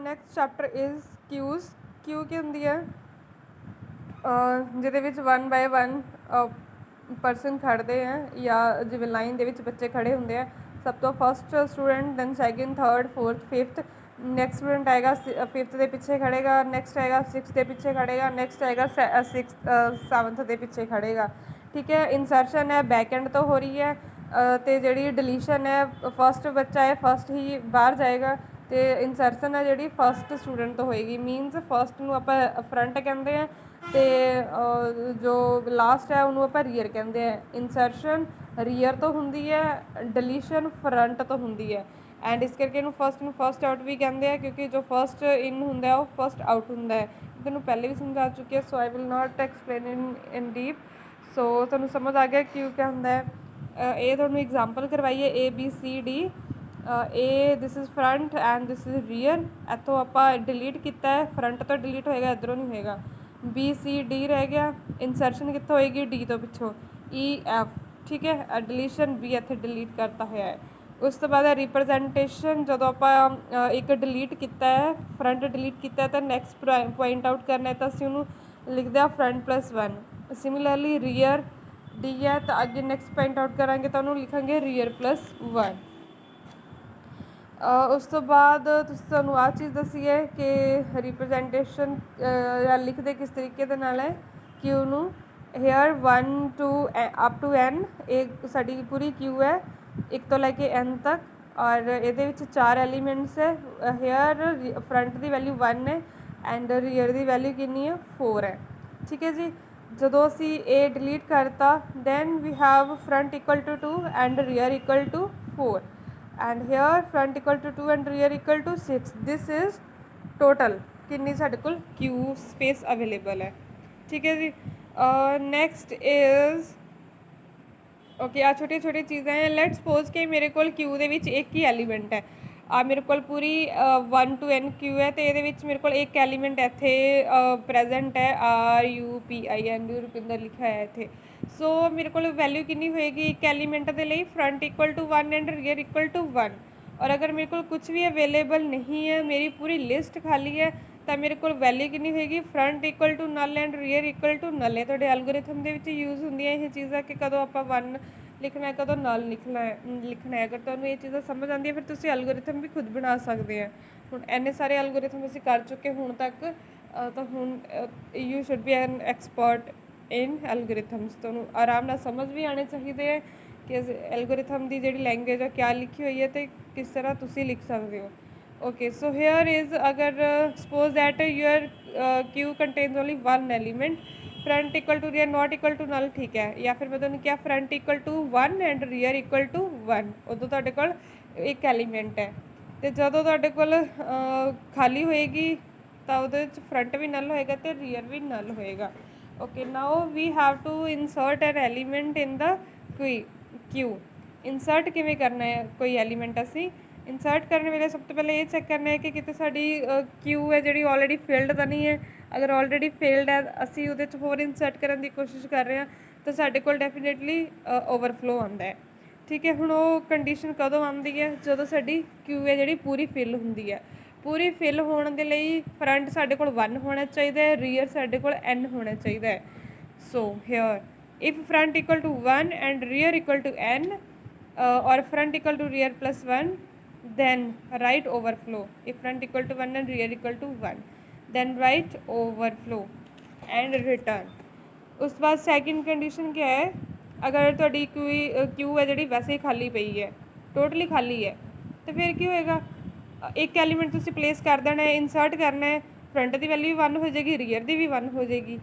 Next chapter is ਕਿਊਜ਼। ਕਿਊ ਕੀ ਹੁੰਦੀ ਹੈ? ਜਿਹਦੇ ਵਿੱਚ 1 ਬਾਏ 1 ਪਰਸਨ ਖੜ੍ਹਦੇ ਹੈ, ਜਾਂ ਜਿਵੇਂ ਲਾਈਨ ਦੇ ਵਿੱਚ ਬੱਚੇ ਖੜ੍ਹੇ ਹੁੰਦੇ ਆ। ਸਭ ਤੋਂ first student, then second, third, fourth, fifth. Next student ਆਏਗਾ ਫਿਫਥ ਦੇ ਪਿੱਛੇ ਖੜ੍ਹੇਗਾ, ਨੈਕਸਟ ਆਏਗਾ ਸਿਕਸਥ ਦੇ ਪਿੱਛੇ ਖੜ੍ਹੇਗਾ, ਨੈਕਸਟ ਆਏਗਾ ਸੈਵਨਥ ਦੇ ਪਿੱਛੇ ਖੜ੍ਹੇਗਾ। ਠੀਕ ਹੈ। ਇੰਸਰਸ਼ਨ ਹੈ ਬੈਕ ਐਂਡ ਤੋਂ ਹੋ ਰਹੀ ਹੈ, ਅਤੇ ਜਿਹੜੀ ਡਿਲੀਸ਼ਨ ਹੈ ਫਸਟ ਬੱਚਾ ਹੈ ਫਸਟ ਹੀ ਬਾਹਰ ਜਾਏਗਾ, ਅਤੇ ਇੰਸਰਸ਼ਨ ਹੈ ਜਿਹੜੀ ਫਸਟ ਸਟੂਡੈਂਟ ਤੋਂ ਹੋਏਗੀ। ਮੀਨਸ ਫਸਟ ਨੂੰ ਆਪਾਂ ਫਰੰਟ ਕਹਿੰਦੇ ਹਾਂ, ਅਤੇ ਜੋ ਲਾਸਟ ਹੈ ਉਹਨੂੰ ਆਪਾਂ ਰੀਅਰ ਕਹਿੰਦੇ ਹਾਂ। ਇੰਸਰਸ਼ਨ ਰੀਅਰ ਤੋਂ ਹੁੰਦੀ ਹੈ, ਡਿਲੀਸ਼ਨ ਫਰੰਟ ਤੋਂ ਹੁੰਦੀ ਹੈ। ਐਂਡ ਇਸ ਕਰਕੇ ਇਹਨੂੰ ਫਸਟ ਆਊਟ ਵੀ ਕਹਿੰਦੇ ਆ, ਕਿਉਂਕਿ ਜੋ ਫਸਟ ਇਨ ਹੁੰਦਾ ਉਹ ਫਸਟ ਆਊਟ ਹੁੰਦਾ ਹੈ। ਤੁਹਾਨੂੰ ਪਹਿਲੇ ਵੀ ਸਮਝਾ ਚੁੱਕੀ ਹੈ, so I will not explain in deep. So ਤੁਹਾਨੂੰ ਸਮਝ ਆ ਗਿਆ ਕਿਉਂ ਕਿਆ ਹੁੰਦਾ ਹੈ। ਇਹ ਤੁਹਾਨੂੰ ਐਗਜ਼ਾਮਪਲ ਕਰਵਾਈਏ ABCD। A this is front and this is rear. ਇੱਥੋਂ ਆਪਾਂ ਡਿਲੀਟ ਕੀਤਾ ਹੈ, ਫਰੰਟ ਤੋਂ ਡਿਲੀਟ ਹੋਏਗਾ, ਇੱਧਰੋਂ ਨਹੀਂ ਹੋਏਗਾ। BCD ਰਹਿ ਗਿਆ, ਇੰਸਰਸ਼ਨ ਕਿੱਥੋਂ ਹੋਏਗੀ? D ਤੋਂ ਪਿੱਛੋਂ। EF, ਠੀਕ ਹੈ। ਡਿਲੀਸ਼ਨ B ਇੱਥੇ ਡਿਲੀਟ ਕਰਤਾ ਹੋਇਆ ਹੈ। ਉਸ ਤੋਂ ਬਾਅਦ ਰਿਪਰਜੈਂਟੇਸ਼ਨ, ਜਦੋਂ ਆਪਾਂ ਇੱਕ ਡਿਲੀਟ ਕੀਤਾ ਹੈ, ਫਰੰਟ ਡਿਲੀਟ ਕੀਤਾ ਤਾਂ ਨੈਕਸਟ ਪੁਆਇੰਟ ਆਊਟ ਕਰਨਾ ਹੈ, ਤਾਂ ਅਸੀਂ ਉਹਨੂੰ ਲਿਖਦੇ ਹਾਂ front +1। ਸਿਮਿਲਰਲੀ ਰੀਅਰ D ਹੈ, ਤਾਂ ਅੱਗੇ ਨੈਕਸਟ ਪੁਆਇੰਟ ਆਊਟ ਕਰਾਂਗੇ ਤਾਂ ਉਹਨੂੰ ਲਿਖਾਂਗੇ ਰੀਅਰ +1। ਉਸ ਤੋਂ ਬਾਅਦ ਤੁਹਾਨੂੰ ਆਹ ਚੀਜ਼ ਦੱਸੀ ਹੈ ਕਿ ਰਿਪਰਜੈਂਟੇਸ਼ਨ ਜਾਂ ਲਿਖਦੇ ਕਿਸ ਤਰੀਕੇ ਦੇ ਨਾਲ ਹੈ ਕਿਊ ਨੂੰ। Here 1 to up to n, ਇਹ ਸਾਡੀ ਪੂਰੀ ਕਿਊ ਹੈ 1 ਤੋਂ ਲੈ ਕੇ n ਤੱਕ, ਔਰ ਇਹਦੇ ਵਿੱਚ 4 ਐਲੀਮੈਂਟਸ ਹੈ। ਹੇਅਰ ਫਰੰਟ ਦੀ ਵੈਲਿਊ 1 ਹੈ ਐਂਡ ਰੀਅਰ ਦੀ ਵੈਲਿਊ ਕਿੰਨੀ ਹੈ? 4 ਹੈ। ਠੀਕ ਹੈ ਜੀ। ਜਦੋਂ ਅਸੀਂ ਇਹ ਡਿਲੀਟ ਕਰਤਾ, then we have front equal to 2 and rear equal to 4, and here front equal to 2 and rear equal to 6। This is total ਕਿੰਨੀ ਸਾਡੇ ਕੋਲ ਕਿਊ ਸਪੇਸ ਅਵੇਲੇਬਲ ਹੈ। ਠੀਕ ਹੈ ਜੀ। ਨੈਕਸਟ ਇਜ਼ ਓਕੇ, ਆ ਛੋਟੀਆਂ ਛੋਟੀਆਂ ਚੀਜ਼ਾਂ ਹੈ। ਲੈਟ ਸਪੋਜ਼ ਕਿ ਮੇਰੇ ਕੋਲ ਕਿਊ ਦੇ ਵਿੱਚ ਇੱਕ ਹੀ ਐਲੀਮੈਂਟ ਹੈ। ਆ ਮੇਰੇ ਕੋਲ ਪੂਰੀ 1 to n ਕਿਊ ਹੈ, ਅਤੇ ਇਹਦੇ ਵਿੱਚ ਮੇਰੇ ਕੋਲ ਇੱਕ ਐਲੀਮੈਂਟ ਇੱਥੇ ਪ੍ਰੈਜੈਂਟ ਹੈ, RUPIN ਰੁਪਿੰਦਰ ਲਿਖਿਆ ਹੈ ਇੱਥੇ। ਸੋ ਮੇਰੇ ਕੋਲ ਵੈਲਿਊ ਕਿੰਨੀ ਹੋਏਗੀ ਇੱਕ ਐਲੀਮੈਂਟ ਦੇ ਲਈ? Front equal to 1 and rear equal to 1। ਔਰ ਅਗਰ ਮੇਰੇ ਕੋਲ ਕੁਛ ਵੀ ਅਵੇਲੇਬਲ ਨਹੀਂ ਹੈ, ਮੇਰੀ ਪੂਰੀ ਲਿਸਟ ਖਾਲੀ ਹੈ, ਤਾਂ ਮੇਰੇ ਕੋਲ ਵੈਲਿਊ ਕਿੰਨੀ ਹੋਏਗੀ? Front equal to null and rear equal to null. ਇਹ ਤੁਹਾਡੇ ਐਲਗੋਰਿਥਮ ਦੇ ਵਿੱਚ ਯੂਜ਼ ਹੁੰਦੀਆਂ ਇਹ ਚੀਜ਼ਾਂ, ਕਿ ਕਦੋਂ ਆਪਾਂ 1 ਲਿਖਣਾ ਹੈ, ਕਦੋਂ ਨਲ ਲਿਖਣਾ ਹੈ। ਅਗਰ ਤੁਹਾਨੂੰ ਇਹ ਚੀਜ਼ਾਂ ਸਮਝ ਆਉਂਦੀ ਹੈ, ਫਿਰ ਤੁਸੀਂ ਐਲਗੋਰਿਥਮ ਵੀ ਖੁਦ ਬਣਾ ਸਕਦੇ ਆ। ਹੁਣ ਇੰਨੇ ਸਾਰੇ ਐਲਗੋਰਿਥਮ ਅਸੀਂ ਕਰ ਚੁੱਕੇ ਹੁਣ ਤੱਕ, ਤਾਂ ਹੁਣ you should be an expert in algorithms. ਤੁਹਾਨੂੰ ਆਰਾਮ ਨਾਲ ਸਮਝ ਵੀ ਆਉਣੇ ਚਾਹੀਦੇ ਹੈ ਕਿ ਐਲਗੋਰਿਥਮ ਦੀ ਜਿਹੜੀ ਲੈਂਗੁਏਜ ਆ ਕਿਆ ਲਿਖੀ ਹੋਈ ਹੈ ਅਤੇ ਕਿਸ ਤਰ੍ਹਾਂ ਤੁਸੀਂ ਲਿਖ ਸਕਦੇ ਹੋ। ਓਕੇ, ਸੋ ਹੇਅਰ ਇਜ਼, ਅਗਰ suppose that your queue contains only 1 element, front equal to rear not equal to null, ਠੀਕ ਹੈ। ਜਾਂ ਫਿਰ ਮੈਂ ਤੁਹਾਨੂੰ ਕਿਹਾ front equal to 1 and rear equal to 1, ਉਦੋਂ ਤੁਹਾਡੇ ਕੋਲ ਇੱਕ ਐਲੀਮੈਂਟ ਹੈ। ਅਤੇ ਜਦੋਂ ਤੁਹਾਡੇ ਕੋਲ ਖਾਲੀ ਹੋਏਗੀ ਤਾਂ ਉਹਦੇ ਵਿੱਚ ਫਰੰਟ ਵੀ ਨਲ ਹੋਏਗਾ ਅਤੇ ਰੀਅਰ ਵੀ ਨਲ ਹੋਏਗਾ। Okay, now we have to insert an element in the queue. Insert ਕਿਵੇਂ ਕਰਨਾ ਹੈ ਕੋਈ ਐਲੀਮੈਂਟ? ਅਸੀਂ ਇਨਸਰਟ ਕਰਨ ਵੇਲੇ ਸਭ ਤੋਂ ਪਹਿਲਾਂ ਇਹ ਚੈੱਕ ਕਰਨਾ ਹੈ ਕਿ ਕਿਤੇ ਸਾਡੀ ਕਿਊ ਹੈ ਜਿਹੜੀ ਆਲਰੇਡੀ ਫਿਲਡ ਤਾਂ ਨਹੀਂ ਹੈ। ਅਗਰ ਆਲਰੇਡੀ ਫਿਲਡ ਹੈ, ਅਸੀਂ ਉਹਦੇ 'ਚ ਹੋਰ ਇਨਸਰਟ ਕਰਨ ਦੀ ਕੋਸ਼ਿਸ਼ ਕਰ ਰਹੇ ਹਾਂ, ਤਾਂ ਸਾਡੇ ਕੋਲ ਡੈਫੀਨੇਟਲੀ ਓਵਰਫਲੋ ਆਉਂਦਾ ਹੈ। ਠੀਕ ਹੈ। ਹੁਣ ਉਹ ਕੰਡੀਸ਼ਨ ਕਦੋਂ ਆਉਂਦੀ ਹੈ? ਜਦੋਂ ਸਾਡੀ ਕਿਊ ਹੈ ਜਿਹੜੀ ਪੂਰੀ ਫਿਲ ਹੁੰਦੀ ਹੈ। ਪੂਰੀ ਫਿਲ ਹੋਣ ਦੇ ਲਈ ਫਰੰਟ ਸਾਡੇ ਕੋਲ 1 ਹੋਣਾ ਚਾਹੀਦਾ ਹੈ, ਰੀਅਰ ਸਾਡੇ ਕੋਲ n ਹੋਣਾ ਚਾਹੀਦਾ ਹੈ। So here if front equal to 1 and rear equal to n, or front equal to rear plus 1, then write overflow. If front equal to 1 and rear equal to 1, then write overflow and return. ਉਸ ਤੋਂ ਬਾਅਦ second condition ਕਿਆ ਹੈ? ਅਗਰ ਤੁਹਾਡੀ ਕਿਊ ਹੈ ਜਿਹੜੀ ਵੈਸੇ ਹੀ ਖਾਲੀ ਪਈ ਹੈ, ਟੋਟਲੀ ਖਾਲੀ ਹੈ, ਤਾਂ ਫਿਰ ਕੀ ਹੋਏਗਾ? ਇੱਕ ਐਲੀਮੈਂਟ ਤੁਸੀਂ ਪਲੇਸ ਕਰ ਦੇਣਾ ਹੈ, ਇਨਸਰਟ ਕਰਨਾ ਹੈ, ਫਰੰਟ ਦੀ ਵੈਲਿਊ ਵੀ 1 ਹੋ ਜਾਏਗੀ, ਰੀਅਰ ਦੀ ਵੀ 1 ਹੋ ਜਾਏਗੀ।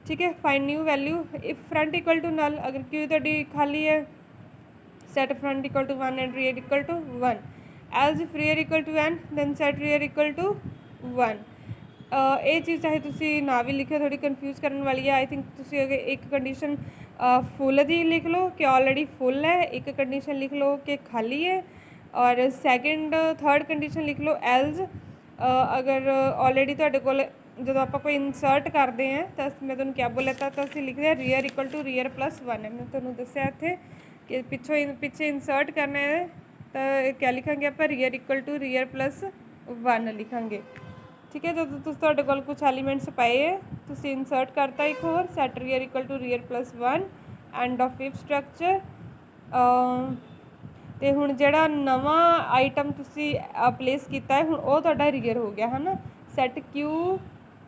ਠੀਕ ਹੈ। Find new value if front equal to null, ਅਗਰ ਕਿਊ ਤੁਹਾਡੀ ਖਾਲੀ ਹੈ, set front equal to 1 and rear equal to 1. Else if rear equal to n, then set rear equal to 1. ਇਹ ਚੀਜ਼ ਚਾਹੇ ਤੁਸੀਂ ਨਾ ਵੀ ਲਿਖਿਓ, ਥੋੜੀ ਕਨਫਿਊਜ਼ ਕਰਨ ਵਾਲੀ ਹੈ। ਆਈ ਥਿੰਕ ਤੁਸੀਂ ਅਗਰ ਇੱਕ ਕੰਡੀਸ਼ਨ ਫੁੱਲ ਦੀ ਲਿਖ ਲਓ ਕਿ ਆਲਰੇਡੀ ਫੁੱਲ ਹੈ, ਇੱਕ ਕੰਡੀਸ਼ਨ ਲਿਖ ਲਓ ਕਿ ਖਾਲੀ ਹੈ, ਔਰ ਥਰਡ ਕੰਡੀਸ਼ਨ ਲਿਖ ਲਓ ਐਲਜ਼, ਅਗਰ ਆਲਰੇਡੀ ਤੁਹਾਡੇ ਕੋਲ ਜਦੋਂ ਆਪਾਂ ਕੋਈ ਇਨਸਰਟ ਕਰਦੇ ਹਾਂ ਤਾਂ ਮੈਂ ਤੁਹਾਨੂੰ ਕਿਆ ਬੋਲਿਆ ਤਾਂ ਅਸੀਂ ਲਿਖਦੇ ਹਾਂ rear equal to rear plus 1 ਹੈ। ਮੈਂ ਤੁਹਾਨੂੰ ਦੱਸਿਆ ਇੱਥੇ ਕਿ ਪਿੱਛੇ ਇਨਸਰਟ ਕਰਨਾ ਹੈ, ਤਾਂ ਕਿਆ ਲਿਖਾਂਗੇ ਆਪਾਂ? Rear equal to rear plus 1 ਲਿਖਾਂਗੇ। ठीक है, ਜਦੋਂ ਤੁਸੀਂ ਤੁਹਾਡੇ ਕੋਲ ਕੁਛ ਐਲੀਮੈਂਟਸ ਪਏ ਹੈ ਤੁਸੀਂ ਇਨਸਰਟ ਕਰਤਾ ਇੱਕ ਹੋਰ set rear equal to rear plus 1 end of if structure. ਅਤੇ ਹੁਣ ਜਿਹੜਾ ਨਵਾਂ ਆਈਟਮ ਤੁਸੀਂ ਪਲੇਸ ਕੀਤਾ ਹੈ ਹੁਣ ਉਹ ਤੁਹਾਡਾ ਰੀਅਰ ਹੋ ਗਿਆ ਹੈ ਨਾ। Set queue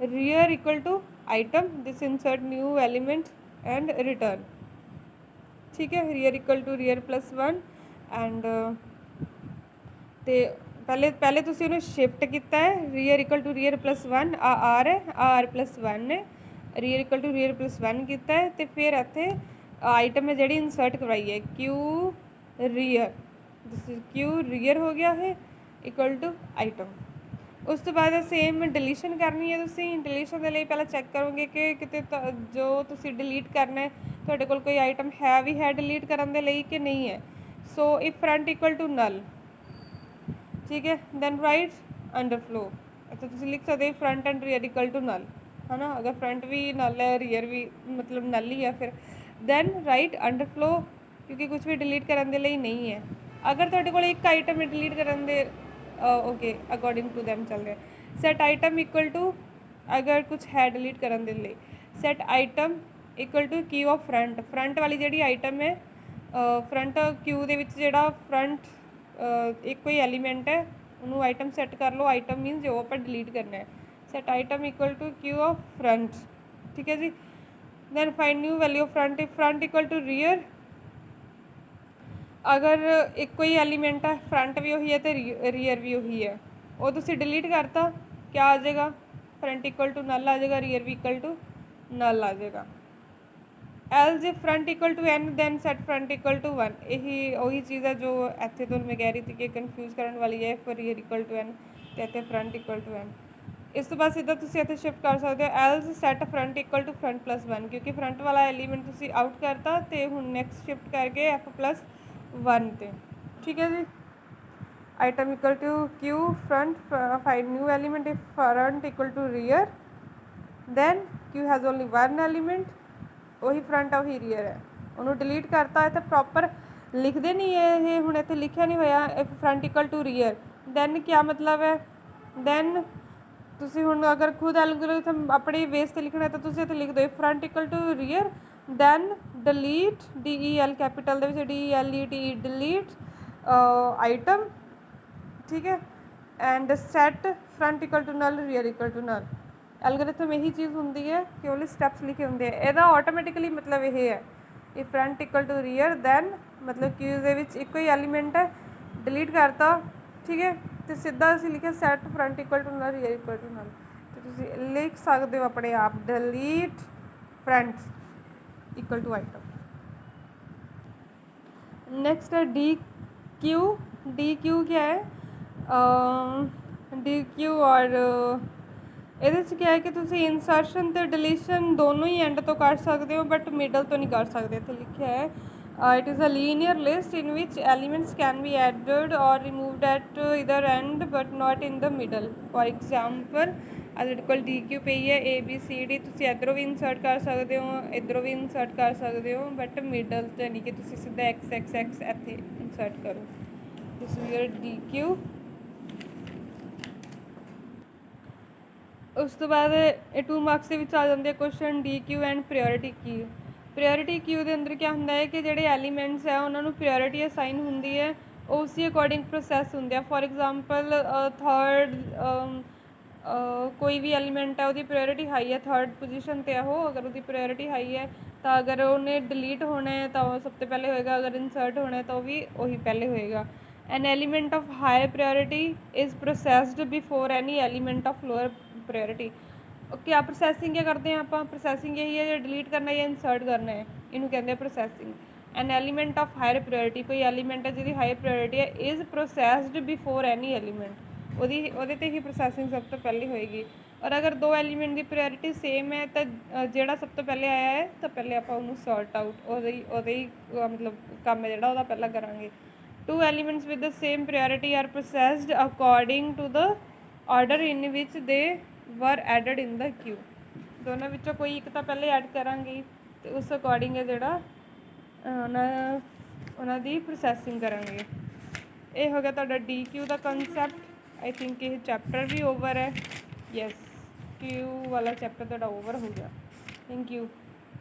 rear equal to item this insert new element and return. ठीक है, rear equal to rear plus 1 and ਅਤੇ ਪਹਿਲੇ ਤੁਸੀਂ ਉਹਨੂੰ ਸ਼ਿਫਟ ਕੀਤਾ ਹੈ rear equal to rear plus 1 R ਹੈ ਆਰ ਪਲੱਸ 1 ਹੈ rear equal to rear plus 1 ਕੀਤਾ ਹੈ ਅਤੇ ਫਿਰ ਇੱਥੇ ਆਈਟਮ ਹੈ ਜਿਹੜੀ ਇਨਸਰਟ ਕਰਵਾਈ ਹੈ ਕਿਊ ਰੀਅਰ ਕਿਊ ਰੀਅਰ ਹੋ ਗਿਆ ਹੈ ਇਕੁਅਲ ਟੂ ਆਈਟਮ। ਉਸ ਤੋਂ ਬਾਅਦ ਸੇਮ ਡਿਲੀਸ਼ਨ ਕਰਨੀ ਹੈ। ਤੁਸੀਂ ਡਿਲੀਸ਼ਨ ਦੇ ਲਈ ਪਹਿਲਾਂ ਚੈੱਕ ਕਰੋਗੇ ਕਿ ਕਿਤੇ ਜੋ ਤੁਸੀਂ ਡਿਲੀਟ ਕਰਨਾ ਹੈ ਤੁਹਾਡੇ ਕੋਲ ਕੋਈ ਆਈਟਮ ਹੈ ਵੀ ਹੈ ਡਿਲੀਟ ਕਰਨ ਦੇ ਲਈ ਕਿ ਨਹੀਂ ਹੈ। So if front equal to null, ठीक है, दैन राइट अंडरफ्लो। अच्छा तुम लिख सकते front and rear equal to null है ना। अगर फ्रंट भी नल है रीयर भी मतलब नल ही है फिर दैन राइट अंडरफ्लो क्योंकि कुछ भी डिलीट करने के लिए नहीं है। अगर तुहाडे कोल एक आइटम डिलीट करन दे ओके अकॉर्डिंग टू दैम चल रहा सैट आइटम इक्वल टू अगर कुछ है डिलीट करने के लिए set item equal to queue of front. Front वाली जी आइटम है फ्रंट क्यू के जोड़ा फ्रंट एक कोई एलीमेंट है उन्होंने आइटम सैट कर लो। आइटम मीनस जो आप डिलीट करना है set item equal to queue of front. ठीक है जी, then find new value of front if front equal to rear. अगर एक कोई एलीमेंट है फ्रंट भी वही है तो रीयर भी वही है वो तुसी डिलीट करता क्या आ जाएगा फ्रंट इक्वल टू नल आ जाएगा रीयर भी इक्वल टू नल आ जाएगा। Else if front equal to n then set front equal to 1। यही वही चीज़ है जो इतने तो मैं कह रही थी कि कन्फ्यूज़ करने वाली है for rear equal to n तो इतने फ्रंट इक्वल टू एन। इस तो बाद सीधा तुम इतने शिफ्ट कर सकते हो else set front equal to front plus 1 क्योंकि फ्रंट वाला एलीमेंट तुम आउट करता तो हूँ नैक्सट शिफ्ट करके एफ प्लस 1 ते। ठीक है जी, item equal to queue front find new element if front equal to rear then queue has only 1 element वही फ्रंट वही रीयर है उन्होंने डिलीट करता है तो प्रॉपर लिखते नहीं है ये हूँ इतने लिखा नहीं होया if front equal to rear then क्या मतलब है। दैन तुसी हुण अगर खुद एल्गोरिथम अपने बेस से लिखना है तो तुसी इत्थे लिख दो if front equal to rear then delete DEL capital DELET delete item. ठीक है, and set front equal to null rear equal to null. Algorithm यही चीज़ होंगी है कि ओनली स्टैप्स लिखे होंगे यदा ऑटोमैटिकली मतलब ये है ये front equal to rear then मतलब क्यू के एक ही एलीमेंट है डिलीट करता। ठीक है, तो सीधा असी लिखे set front equal to null rear equal to null तो तुम लिख सकते हो अपने आप delete front equal to item. Next है डी क्यू क्या है डी क्यू और ਇਹਦੇ 'ਚ क्या है कि तुम इंसरशन तो डिलीशन दोनों ही एंड तो कर सकते हो बट मिडल तो नहीं कर सकते। इतने लिखा है it is a linear list in which elements can be added और removed at either end but not in the middle. For example अगर कोल डी क्यू पई है ABCD तुम इधरों भी इंसर्ट कर सकते हो इधरों भी इंसर्ट कर सकते हो बट मिडल तो नहीं कि तुम सीधा X इतने इंसर्ट करो। This is your D Q. उस तो बाद 2 मार्क्स के आ जाते हैं question D Q and priority queue. Priority queue के अंदर क्या होंगे है कि जोड़े एलीमेंट्स है उन्होंने प्रायोरिटी असाइन होंगी है उसी अकॉर्डिंग प्रोसैस होंगे। फॉर एग्जाम्पल थर्ड कोई भी एलीमेंट है वो प्रायोरिटी हाई है थर्ड पोजीशन पर है वो अगर वो प्रायोरिटी हाई है तो अगर उन्हें डिलीट होना है तो सब तो पहले होएगा अगर इंसर्ट होना है तो भी वही पहले होएगा। An element of high priority is processed before any element of lower priority. क्या प्रोसैसिंग क्या करते हैं आप प्रोसैसिंग यही है जो डिलीट करना है या इंसर्ट करना है इनू कहते हैं processing. An element of higher priority कोई एलीमेंट है जिसकी हाई प्रायोरिटी है is processed before any element वो ही प्रोसैसिंग सब तो पहले होएगी। और अगर 2 एलीमेंट की प्रायोरिटी सेम है तो जोड़ा सब तो पहले आया है तो पहले आप सॉर्ट आउट मतलब काम है जोड़ा पहला करांगे। 2 elements with the same priority are processed according to the order in which they were added in the queue. दोनों विचों कोई एक तो पहले ऐड करांगे तो उस अकॉर्डिंग है जोड़ा उन्होंने प्रोसैसिंग करांगे। ये हो गया तुहाडा डी क्यू का कंसैप्ट आई थिंक ये चैप्टर भी ओवर है। यस, क्यू वाला चैप्टर थोड़ा ओवर हो गया। Thank you.